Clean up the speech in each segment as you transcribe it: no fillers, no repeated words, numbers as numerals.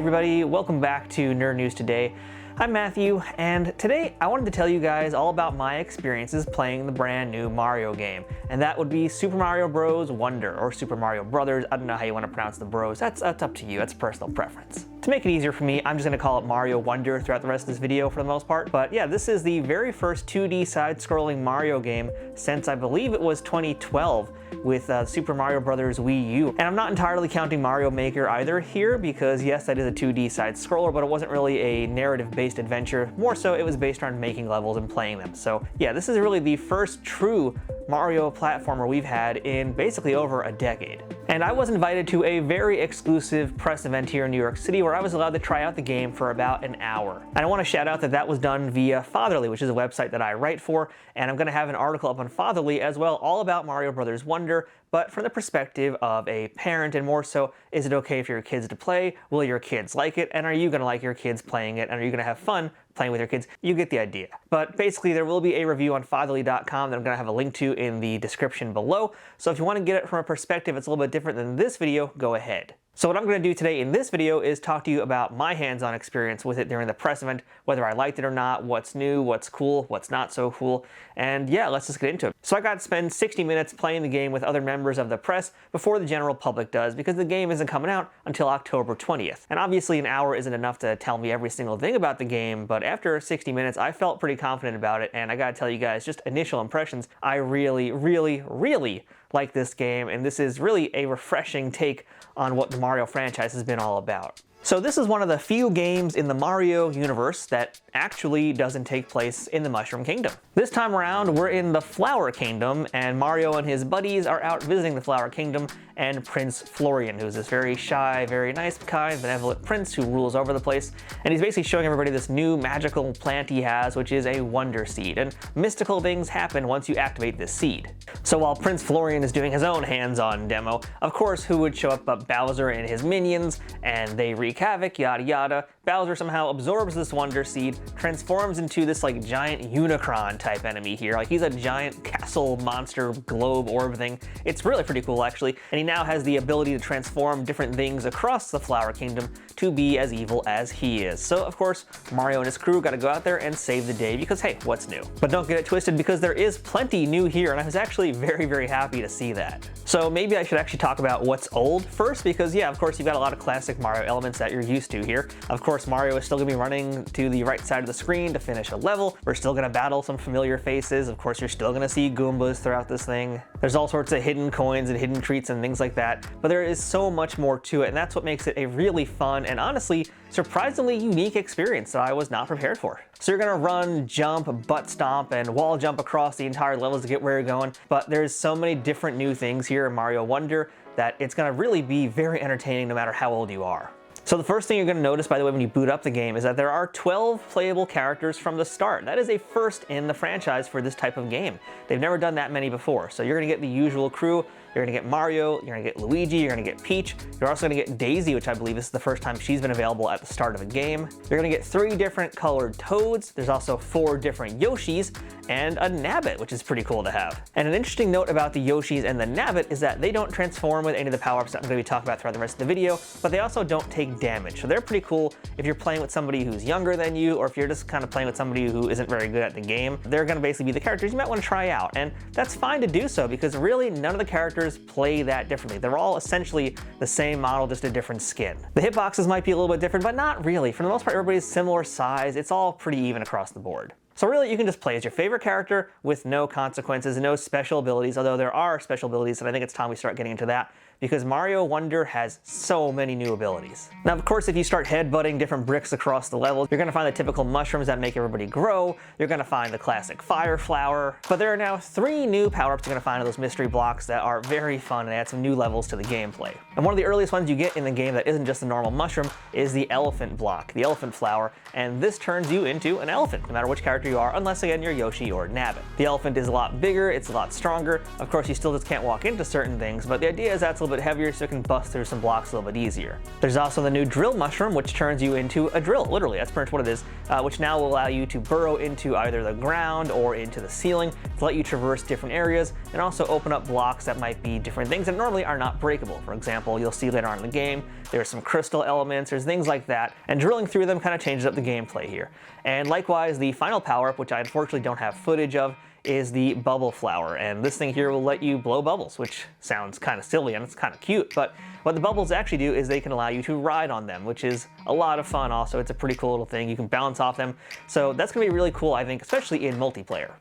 everybody, welcome back to Nerd News Today. I'm Matthew, and today I wanted to tell you guys all about my experiences playing the brand new Mario game, and that would be Super Mario Bros. Wonder, or Super Mario Brothers. I don't know how you want to pronounce the bros, that's up to you, that's personal preference. To make it easier for me, I'm just going to call it Mario Wonder throughout the rest of this video for the most part, but yeah, this is the very first 2D side-scrolling Mario game since I believe it was 2012 with Super Mario Bros. Wii U. And I'm not entirely counting Mario Maker either here, because yes, that is a 2D side-scroller, but it wasn't really a narrative-based adventure. More so, it was based on making levels and playing them. So yeah, this is really the first true Mario platformer we've had in basically over a decade. And I was invited to a very exclusive press event here in New York City where I was allowed to try out the game for about an hour. And I want to shout out that that was done via Fatherly, which is a website that I write for, and I'm going to have an article up on Fatherly as well, all about Mario Bros. Wonder, but from the perspective of a parent, and more so, is it okay for your kids to play? Will your kids like it? And are you going to like your kids playing it? And are you going to have fun playing with your kids? You get the idea. But basically, there will be a review on fatherly.com that I'm going to have a link to in the description below. So if you want to get it from a perspective that's a little bit different than this video, go ahead. So what I'm going to do today in this video is talk to you about my hands-on experience with it during the press event, whether I liked it or not, what's new, what's cool, what's not so cool, and yeah, let's just get into it. So I got to spend 60 minutes playing the game with other members of the press before the general public does, because the game isn't coming out until October 20th. And obviously an hour isn't enough to tell me every single thing about the game, but after 60 minutes I felt pretty confident about it, and I gotta tell you guys, just initial impressions, I really like this game, and this is really a refreshing take on what the Mario franchise has been all about. So this is one of the few games in the Mario universe that actually doesn't take place in the Mushroom Kingdom. This time around, we're in the Flower Kingdom, and Mario and his buddies are out visiting the Flower Kingdom, and Prince Florian, who's this very shy, very nice, kind, benevolent prince who rules over the place, and he's basically showing everybody this new magical plant he has, which is a Wonder Seed, and mystical things happen once you activate this seed. So while Prince Florian is doing his own hands-on demo, of course, who would show up but Bowser and his minions, and they wreak havoc, yada yada. Bowser somehow absorbs this Wonder Seed, transforms into this like giant Unicron type enemy here. Like he's a giant castle monster globe orb thing. It's really pretty cool actually, and he now has the ability to transform different things across the Flower Kingdom to be as evil as he is. So of course, Mario and his crew gotta go out there and save the day because hey, what's new? But don't get it twisted, because there is plenty new here, and I was actually very happy to see that. So maybe I should actually talk about what's old first, because yeah, of course you've got a lot of classic Mario elements that you're used to here. Of course, Mario is still gonna be running to the right side of the screen to finish a level. We're still gonna battle some familiar faces. Of course, you're still gonna see Goombas throughout this thing. There's all sorts of hidden coins and hidden treats and things like that, but there is so much more to it, and that's what makes it a really fun and honestly surprisingly unique experience that I was not prepared for. So you're gonna run, jump, butt stomp, and wall jump across the entire levels to get where you're going, but there's so many different new things here in Mario Wonder that it's gonna really be very entertaining no matter how old you are. So the first thing you're going to notice, by the way, when you boot up the game is that there are 12 playable characters from the start. That is a first in the franchise for this type of game. They've never done that many before. So you're going to get the usual crew. You're going to get Mario, you're going to get Luigi, you're going to get Peach. You're also going to get Daisy, which I believe this is the first time she's been available at the start of a game. You're going to get 3 different colored Toads. There's also 4 different Yoshis and a Nabbit, which is pretty cool to have. And an interesting note about the Yoshis and the Nabbit is that they don't transform with any of the power-ups that I'm going to be talking about throughout the rest of the video, but they also don't take damage. So they're pretty cool if you're playing with somebody who's younger than you, or if you're just kind of playing with somebody who isn't very good at the game. They're going to basically be the characters you might want to try out, and that's fine to do so, because really none of the characters play that differently. They're all essentially the same model, just a different skin. The hitboxes might be a little bit different, but not really. For the most part, everybody's similar size. It's all pretty even across the board. So really, you can just play as your favorite character with no consequences, no special abilities, although there are special abilities, and I think it's time we start getting into that, because Mario Wonder has so many new abilities. Now, of course, if you start headbutting different bricks across the level, you're gonna find the typical mushrooms that make everybody grow, you're gonna find the classic fire flower, but there are now 3 new power-ups you're gonna find in those mystery blocks that are very fun and add some new levels to the gameplay. And one of the earliest ones you get in the game that isn't just a normal mushroom is the elephant block, the elephant flower, and this turns you into an elephant, no matter which character you are, unless again you're Yoshi or Nabbit. The elephant is a lot bigger, it's a lot stronger. Of course, you still just can't walk into certain things, but the idea is that's a little bit heavier so it can bust through some blocks a little bit easier. There's also the new drill mushroom, which turns you into a drill, literally, that's pretty much what it is, which now will allow you to burrow into either the ground or into the ceiling to let you traverse different areas and also open up blocks that might be different things that normally are not breakable. For example, you'll see later on in the game, there's some crystal elements, there's things like that, and drilling through them kind of changes up the gameplay here. And likewise, the final power-up, which I unfortunately don't have footage of, is the bubble flower, and this thing here will let you blow bubbles, which sounds kind of silly and it's kind of cute, but what the bubbles actually do is they can allow you to ride on them, which is a lot of fun. Also, it's a pretty cool little thing. You can bounce off them, so that's gonna be really cool, I think, especially in multiplayer.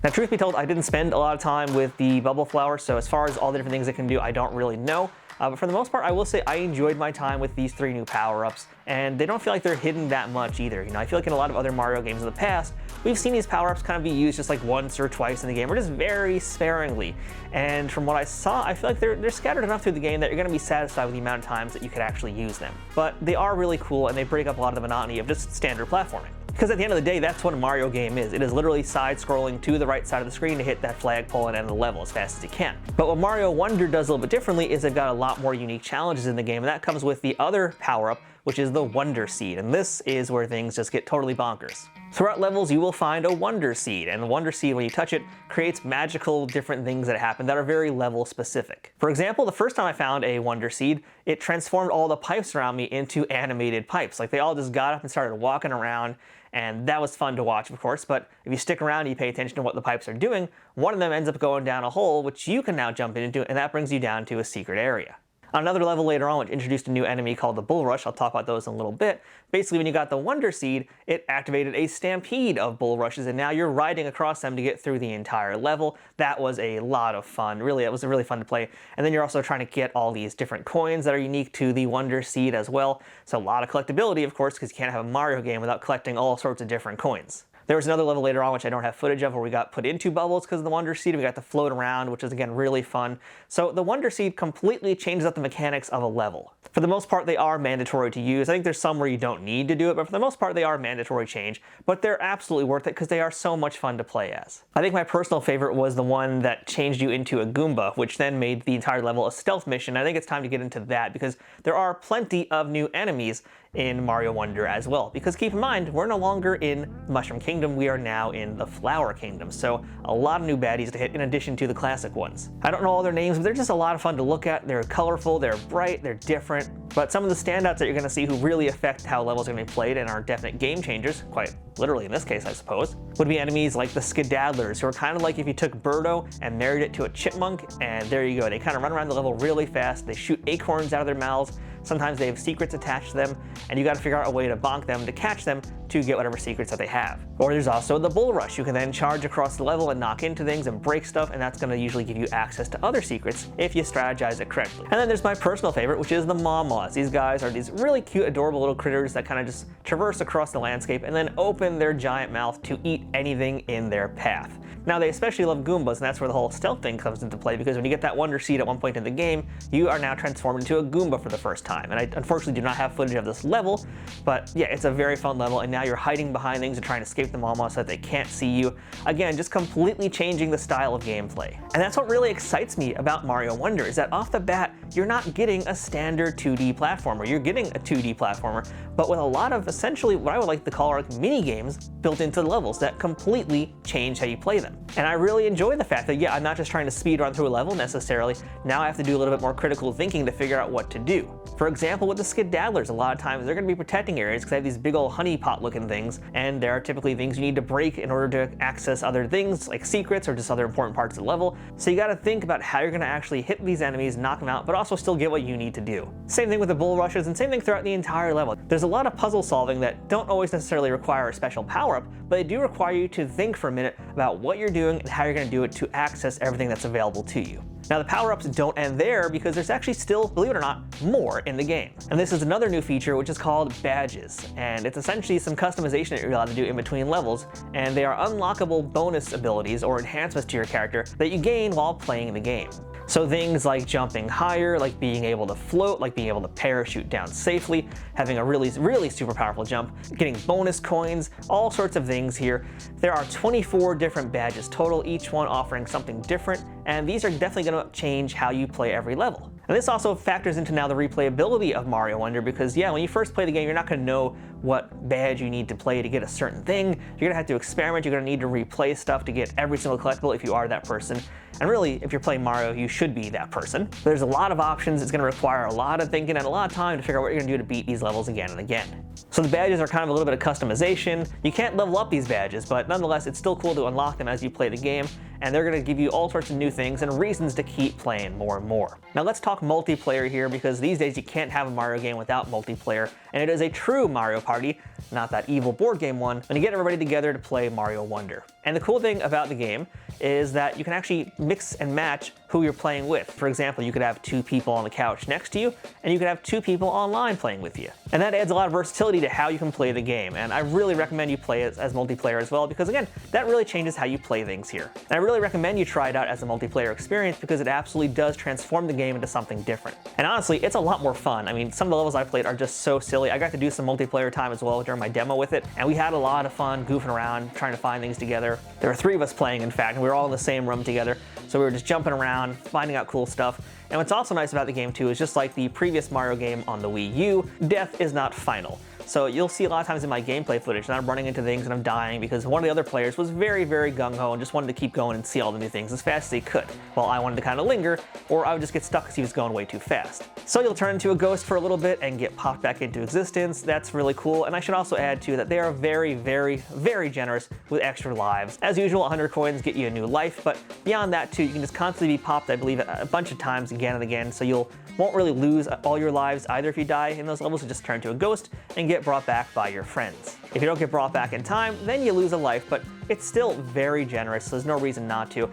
Now, truth be told, I didn't spend a lot of time with the bubble flower, so as far as all the different things it can do, I don't really know. But for the most part, I will say I enjoyed my time with these 3 new power-ups, and they don't feel like they're hidden that much either. I feel like in a lot of other Mario games in the past, we've seen these power-ups kind of be used just like once or twice in the game, or just very sparingly. And from what I saw, I feel like they're scattered enough through the game that you're going to be satisfied with the amount of times that you could actually use them. But they are really cool, and they break up a lot of the monotony of just standard platforming. Because at the end of the day, that's what a Mario game is. It is literally side-scrolling to the right side of the screen to hit that flagpole and end the level as fast as you can. But what Mario Wonder does a little bit differently is they've got a lot more unique challenges in the game, and that comes with the other power-up, which is the Wonder Seed, and this is where things just get totally bonkers. Throughout levels, you will find a Wonder Seed, and the Wonder Seed, when you touch it, creates magical different things that happen that are very level specific. For example, the first time I found a Wonder Seed, it transformed all the pipes around me into animated pipes. Like, they all just got up and started walking around, and that was fun to watch, of course, but if you stick around and you pay attention to what the pipes are doing, one of them ends up going down a hole, which you can now jump into, and that brings you down to a secret area. On another level later on, which introduced a new enemy called the Bulrush, I'll talk about those in a little bit. Basically, when you got the Wonder Seed, it activated a stampede of Bulrushes, and now you're riding across them to get through the entire level. That was a lot of fun. Really, it was really fun to play. And then you're also trying to get all these different coins that are unique to the Wonder Seed as well. So a lot of collectability, of course, because you can't have a Mario game without collecting all sorts of different coins. There was another level later on, which I don't have footage of, where we got put into bubbles because of the Wonder Seed. We got to float around, which is, again, really fun. So the Wonder Seed completely changes up the mechanics of a level. For the most part, they are mandatory to use. I think there's some where you don't need to do it, but for the most part, they are mandatory change. But they're absolutely worth it because they are so much fun to play as. I think my personal favorite was the one that changed you into a Goomba, which then made the entire level a stealth mission. I think it's time to get into that because there are plenty of new enemies in Mario Wonder as well. Because keep in mind, we're no longer in Mushroom Kingdom, we are now in the Flower Kingdom. So a lot of new baddies to hit in addition to the classic ones. I don't know all their names, but they're just a lot of fun to look at. They're colorful, they're bright, they're different. But some of the standouts that you're going to see who really affect how levels are going to be played and are definite game changers, quite literally in this case I suppose, would be enemies like the Skedaddlers, who are kind of like if you took Birdo and married it to a chipmunk, and there you go. They kind of run around the level really fast, they shoot acorns out of their mouths, sometimes they have secrets attached to them, and you got to figure out a way to bonk them to catch them to get whatever secrets that they have. Or there's also the Bulrush, who can then charge across the level and knock into things and break stuff, and that's going to usually give you access to other secrets if you strategize it correctly. And then there's my personal favorite, which is the Maw-Maws. These guys are these really cute, adorable little critters that kind of just traverse across the landscape and then open their giant mouth to eat anything in their path. Now, they especially love Goombas, and that's where the whole stealth thing comes into play, because when you get that Wonder Seed at one point in the game, you are now transformed into a Goomba for the first time. And I unfortunately do not have footage of this level, but yeah, it's a very fun level, and now you're hiding behind things and trying to escape the Maw-Maw so that they can't see you. Again, just completely changing the style of gameplay. And that's what really excites me about Mario Wonder, is that off the bat, you're not getting a standard 2D platformer. You're getting a 2D platformer, but with a lot of essentially what I would like to call like mini games built into the levels that completely change how you play them. And I really enjoy the fact that, yeah, I'm not just trying to speed run through a level necessarily. Now I have to do a little bit more critical thinking to figure out what to do. For example, with the Skedaddlers, a lot of times they're going to be protecting areas because they have these big old honeypot looking things, and there are typically things you need to break in order to access other things like secrets or just other important parts of the level. So you got to think about how you're going to actually hit these enemies, knock them out, but also still get what you need to do. Same thing with the Bulrushes, and same thing throughout the entire level. There's a lot of puzzle solving that don't always necessarily require a special power-up, but they do require you to think for a minute about what you're doing and how you're going to do it to access everything that's available to you. Now, the power-ups don't end there, because there's actually still, believe it or not, more in the game. And this is another new feature, which is called badges. And it's essentially some customization that you're allowed to do in between levels, and they are unlockable bonus abilities or enhancements to your character that you gain while playing the game. So things like jumping higher, like being able to float, like being able to parachute down safely, having a really super powerful jump, getting bonus coins, all sorts of things here. There are 24 different badges total, each one offering something different, and these are definitely going to change how you play every level. And Now this also factors into now the replayability of Mario Wonder, because yeah, when you first play the game, you're not going to know what badge you need to play to get a certain thing. You're going to have to experiment, you're going to need to replay stuff to get every single collectible if you are that person. And really, if you're playing Mario, you should be that person. There's a lot of options, it's going to require a lot of thinking and a lot of time to figure out what you're going to do to beat these levels again and again. So the badges are kind of a little bit of customization. You can't level up these badges, but nonetheless, it's still cool to unlock them as you play the game, and they're going to give you all sorts of new things and reasons to keep playing more and more. Now let's talk multiplayer here, because these days you can't have a Mario game without multiplayer, and it is a true Mario Party, not that evil board game one, when you get everybody together to play Mario Wonder. And the cool thing about the game is that you can actually mix and match who you're playing with. For example, you could have 2 people on the couch next to you, and you could have 2 people online playing with you. And that adds a lot of versatility to how you can play the game, and I really recommend you play it as multiplayer as well, because again, that really changes how you play things here. And I really recommend you try it out as a multiplayer experience, because it absolutely does transform the game into something different. And honestly, it's a lot more fun. I mean, some of the levels I played are just so silly. I got to do some multiplayer time as well during my demo with it, and we had a lot of fun goofing around, trying to find things together. There were 3 of us playing, in fact, and we were all in the same room together, so we were just jumping around, finding out cool stuff. And what's also nice about the game too is, just like the previous Mario game on the Wii U, death is not final. So you'll see a lot of times in my gameplay footage that I'm running into things and I'm dying because one of the other players was very, very gung-ho and just wanted to keep going and see all the new things as fast as he could, while I wanted to kind of linger, or I would just get stuck because he was going way too fast. So you'll turn into a ghost for a little bit and get popped back into existence. That's really cool, and I should also add too that they are very, very, very generous with extra lives. As usual, 100 coins get you a new life, but beyond that too, you can just constantly be popped, I believe, a bunch of times again and again, so you won't really lose all your lives either if you die in those levels. You just turn to a ghost and get brought back by your friends. If you don't get brought back in time, then you lose a life, but it's still very generous, so there's no reason not to.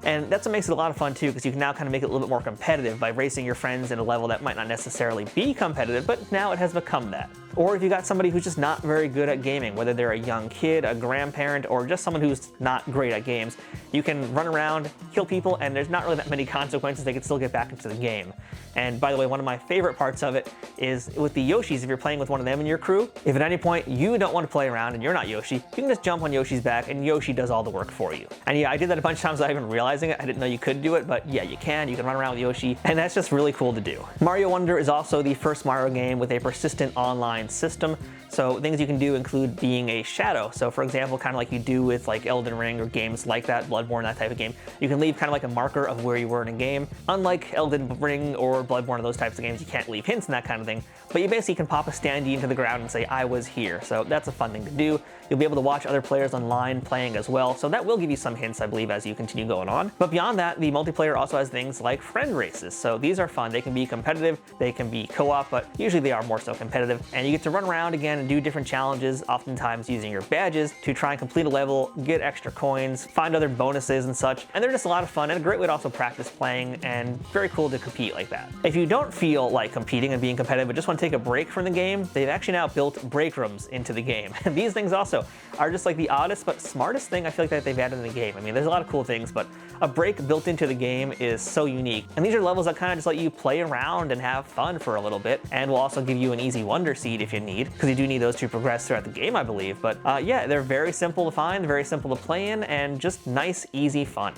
And that's what makes it a lot of fun too, because you can now kind of make it a little bit more competitive by racing your friends in a level that might not necessarily be competitive, but now it has become that. Or if you got somebody who's just not very good at gaming, whether they're a young kid, a grandparent, or just someone who's not great at games, you can run around, kill people, and there's not really that many consequences. They can still get back into the game. And by the way, one of my favorite parts of it is with the Yoshis. If you're playing with one of them in your crew, if at any point you don't want to play around and you're not Yoshi, you can just jump on Yoshi's back and Yoshi does all the work for you. And yeah, I did that a bunch of times without even realizing it. I didn't know you could do it, but yeah, you can run around with Yoshi, and that's just really cool to do. Mario Wonder is also the first Mario game with a persistent online system. So things you can do include being a shadow. So for example, kind of like you do with like Elden Ring or games like that, Bloodborne, that type of game, you can leave kind of like a marker of where you were in a game. Unlike Elden Ring or Bloodborne or those types of games, you can't leave hints and that kind of thing, but you basically can pop a standee into the ground and say, I was here. So that's a fun thing to do. You'll be able to watch other players online playing as well, so that will give you some hints, I believe, as you continue going on. But beyond that, the multiplayer also has things like friend races. So these are fun. They can be competitive, they can be co-op, but usually they are more so competitive. And you get to run around again and do different challenges, oftentimes using your badges to try and complete a level, get extra coins, find other bonuses and such. And they're just a lot of fun and a great way to also practice playing, and very cool to compete like that. If you don't feel like competing and being competitive but just want to take a break from the game, they've actually now built break rooms into the game. And these things also are just like the oddest but smartest thing I feel like that they've added in the game. I mean, there's a lot of cool things, but a break built into the game is so unique. And these are levels that kind of just let you play around and have fun for a little bit, and will also give you an easy wonder seed if you need, because you do need those to progress throughout the game, I believe. But yeah, they're very simple to find, very simple to play in, and just nice, easy fun.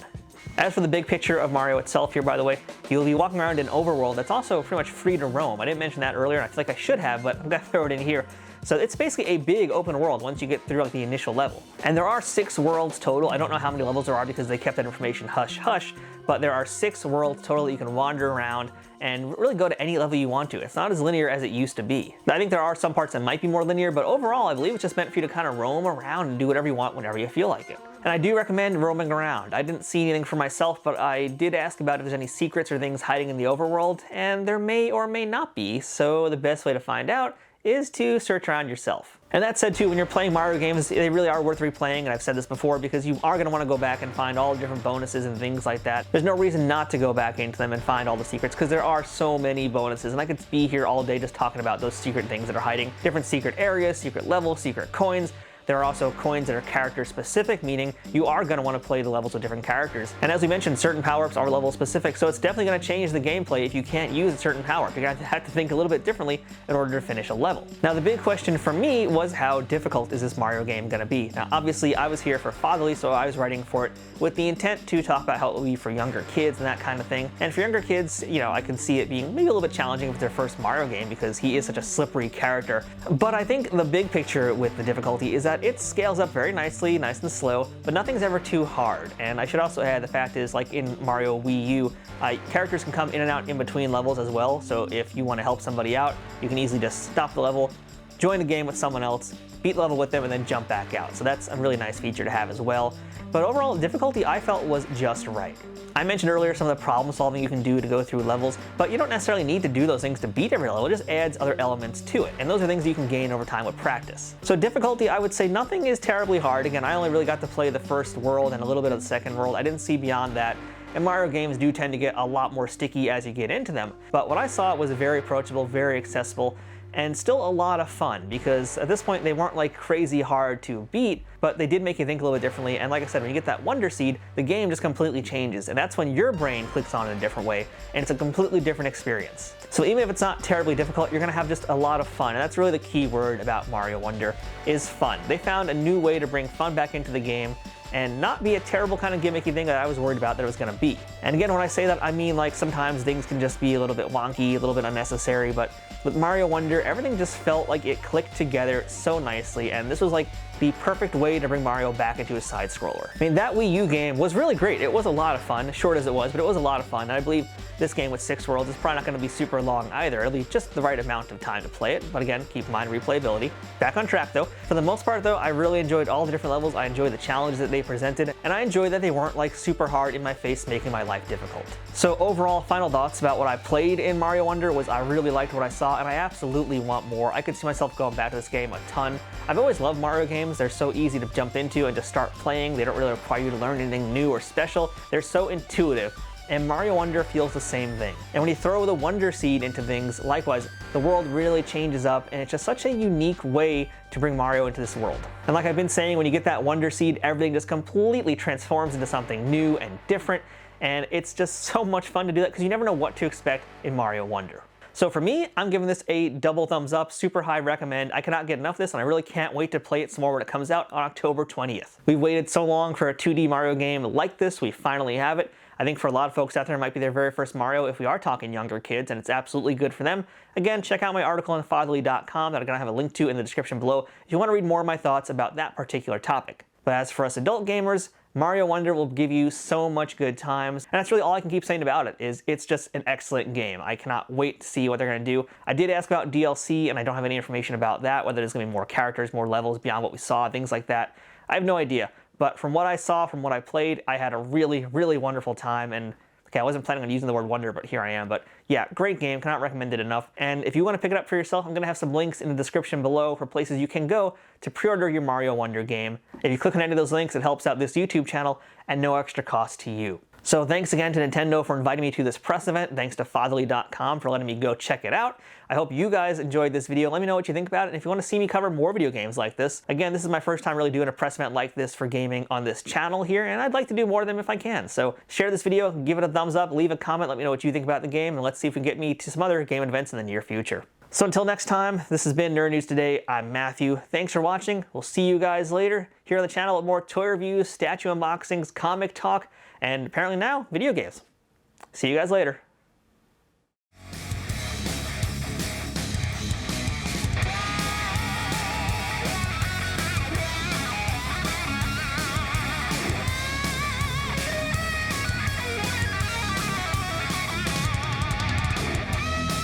As for the big picture of Mario itself here, by the way, you'll be walking around an overworld that's also pretty much free to roam. I didn't mention that earlier, and I feel like I should have, but I'm gonna throw it in here. So it's basically a big open world once you get through like the initial level. And there are 6 worlds total. I don't know how many levels there are because they kept that information hush hush, but there are 6 worlds total that you can wander around and really go to any level you want to. It's not as linear as it used to be. I think there are some parts that might be more linear, but overall I believe it's just meant for you to kind of roam around and do whatever you want whenever you feel like it. And I do recommend roaming around. I didn't see anything for myself, but I did ask about if there's any secrets or things hiding in the overworld, and there may or may not be, so the best way to find out is to search around yourself. And that said too, when you're playing Mario games, they really are worth replaying, and I've said this before, because you are going to want to go back and find all the different bonuses and things like that. There's no reason not to go back into them and find all the secrets, because there are so many bonuses, and I could be here all day just talking about those secret things that are hiding. Different secret areas, secret levels, secret coins. There are also coins that are character specific, meaning you are going to want to play the levels with different characters. And as we mentioned, certain power-ups are level specific, so it's definitely going to change the gameplay if you can't use a certain power-up. You're going to have to think a little bit differently in order to finish a level. Now, the big question for me was, how difficult is this Mario game going to be? Now, obviously, I was here for Fatherly, so I was writing for it with the intent to talk about how it will be for younger kids and that kind of thing. And for younger kids, you know, I can see it being maybe a little bit challenging with their first Mario game because he is such a slippery character. But I think the big picture with the difficulty is that it scales up very nicely, nice and slow, but nothing's ever too hard. And I should also add, the fact is, like in Mario Wii U, characters can come in and out in between levels as well. So if you want to help somebody out, you can easily just stop the level, join the game with someone else, beat the level with them, and then jump back out. So that's a really nice feature to have as well. But overall, difficulty I felt was just right. I mentioned earlier some of the problem solving you can do to go through levels, but you don't necessarily need to do those things to beat every level. It just adds other elements to it, and those are things you can gain over time with practice. So difficulty, I would say nothing is terribly hard. Again, I only really got to play the first world and a little bit of the second world. I didn't see beyond that. And Mario games do tend to get a lot more sticky as you get into them. But what I saw was very approachable, very accessible, and still a lot of fun, because at this point they weren't like crazy hard to beat, but they did make you think a little bit differently. And like I said, when you get that Wonder Seed, the game just completely changes, and that's when your brain clicks on in a different way, and it's a completely different experience. So even if it's not terribly difficult, you're gonna have just a lot of fun, and that's really the key word about Mario Wonder, is fun. They found a new way to bring fun back into the game, and not be a terrible kind of gimmicky thing that I was worried about that it was going to be. And again, when I say that, I mean like sometimes things can just be a little bit wonky, a little bit unnecessary, but with Mario Wonder, everything just felt like it clicked together so nicely, and this was like the perfect way to bring Mario back into a side-scroller. I mean, that Wii U game was really great. It was a lot of fun, short as it was, but it was a lot of fun. And I believe this game with 6 worlds is probably not going to be super long either. It'll be just the right amount of time to play it, but again, keep in mind replayability. Back on track though. For the most part though, I really enjoyed all the different levels. I enjoyed the challenges that they presented, and I enjoyed that they weren't like super hard in my face, making my life difficult. So overall, final thoughts about what I played in Mario Wonder was I really liked what I saw, and I absolutely want more. I could see myself going back to this game a ton. I've always loved Mario games. They're so easy to jump into and to start playing. They don't really require you to learn anything new or special. They're so intuitive. And Mario Wonder feels the same thing. And when you throw the Wonder Seed into things, likewise, the world really changes up, and it's just such a unique way to bring Mario into this world. And like I've been saying, when you get that Wonder Seed, everything just completely transforms into something new and different, and it's just so much fun to do that because you never know what to expect in Mario Wonder. So for me, I'm giving this a double thumbs up, super high recommend. I cannot get enough of this, and I really can't wait to play it some more when it comes out on October 20th. We've waited so long for a 2D Mario game like this. We finally have it. I think for a lot of folks out there, it might be their very first Mario if we are talking younger kids, and it's absolutely good for them. Again, check out my article on fatherly.com that I'm going to have a link to in the description below if you want to read more of my thoughts about that particular topic. But as for us adult gamers, Mario Wonder will give you so much good times, and that's really all I can keep saying about it, is it's just an excellent game. I cannot wait to see what they're going to do. I did ask about DLC, and I don't have any information about that, whether there's going to be more characters, more levels beyond what we saw, things like that. I have no idea. But from what I saw, from what I played, I had a really, really wonderful time. And okay, I wasn't planning on using the word wonder, but here I am. But yeah, great game, cannot recommend it enough. And if you want to pick it up for yourself, I'm going to have some links in the description below for places you can go to pre-order your Mario Wonder game. If you click on any of those links, it helps out this YouTube channel and no extra cost to you. So thanks again to Nintendo for inviting me to this press event. Thanks to fatherly.com for letting me go check it out. I hope you guys enjoyed this video. Let me know what you think about it. And if you want to see me cover more video games like this, again, this is my first time really doing a press event like this for gaming on this channel here, and I'd like to do more of them if I can. So share this video, give it a thumbs up, leave a comment, let me know what you think about the game, and let's see if we can get me to some other game events in the near future. So until next time, this has been Nerd News Today. I'm Matthew. Thanks for watching. We'll see you guys later here on the channel with more toy reviews, statue unboxings, comic talk, and apparently now, video games. See you guys later.